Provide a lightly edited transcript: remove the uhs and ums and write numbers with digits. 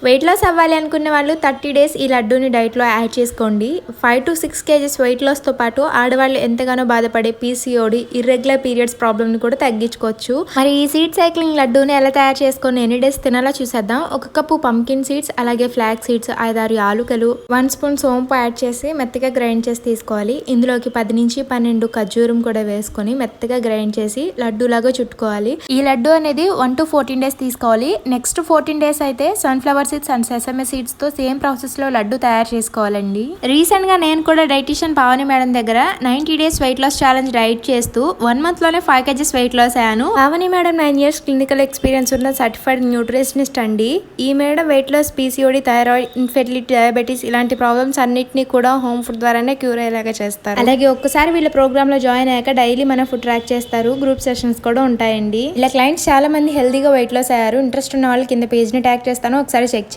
Weight loss అవ్వాలి అనుకునే వాళ్ళు 30 డేస్ ఈ లడ్డూని డైట్లో యాడ్ చేసుకోండి. 5 to 6 kgs వెయిట్ లాస్తో పాటు ఆడవాళ్ళు ఎంతగానో బాధపడే పీసీఓడి, ఇర్రెగ్యులర్ పీరియడ్స్ ప్రాబ్లమ్ని కూడా తగ్గించుకోవచ్చు. మరి ఈ సీడ్ సైక్లింగ్ లడ్డూని ఎలా తయారు చేసుకొని ఎన్ని డేస్ తినాలో చూసేద్దాం. 1 కప్పు పంకిన్ సీడ్స్, అలాగే ఫ్లాక్ సీడ్స్, 5-6 యాలుకలు, 1 స్పూన్ సోంపు యాడ్ చేసి మెత్తగా గ్రైండ్ చేసి తీసుకోవాలి. ఇందులోకి 10 నుంచి 12 ఖర్జూరం కూడా వేసుకొని మెత్తగా గ్రైండ్ చేసి లడ్డూలాగా చుట్టుకోవాలి. ఈ లడ్డు అనేది 1 to 14 డేస్ తీసుకోవాలి. నెక్స్ట్ 14 డేస్ అయితే sunflower seeds and sesame seeds తో సేమ్ ప్రాసెస్ లో లడ్డు తయారు చేసుకోవాలండి. రీసెంట్ గా నేను కూడా డైటీషియన్ పావని మేడం దగ్గర 90 days weight loss challenge diet చేస్తూ 1 month లోనే 5 kgs వెయిట్ లాస్ అయ్యాను. Pavani madam 9 years clinical experience ఉన్న సర్టిఫైడ్ న్యూట్రిషనిస్ట్ అండి. ఈ madam weight loss, PCOD, thyroid, infertility, diabetes ఇలాంటి ప్రాబ్లమ్స్ అన్నిటినీ కూడా హోమ్ ఫుడ్ ద్వారానే క్యూర్ అయ్యేలాగా చేస్తారు. అలాగే ఒక్కసారి వీళ్ళ ప్రోగ్రామ్ లో జాయిన్ అయ్యాక డైలీ మన ఫుడ్ ట్రాక్ చేస్తారు. గ్రూప్ సెషన్స్ కూడా ఉంటాయండి. ఇలా క్లయింట్స్ చాలా మంది హెల్దీగా వెయిట్ లాస్ అయ్యారు. ఇంట్రెస్ట్ ఉన్న వాళ్ళు కింద పేజ్ ని ట్యాగ్ చేస్తాను, ఒకసారి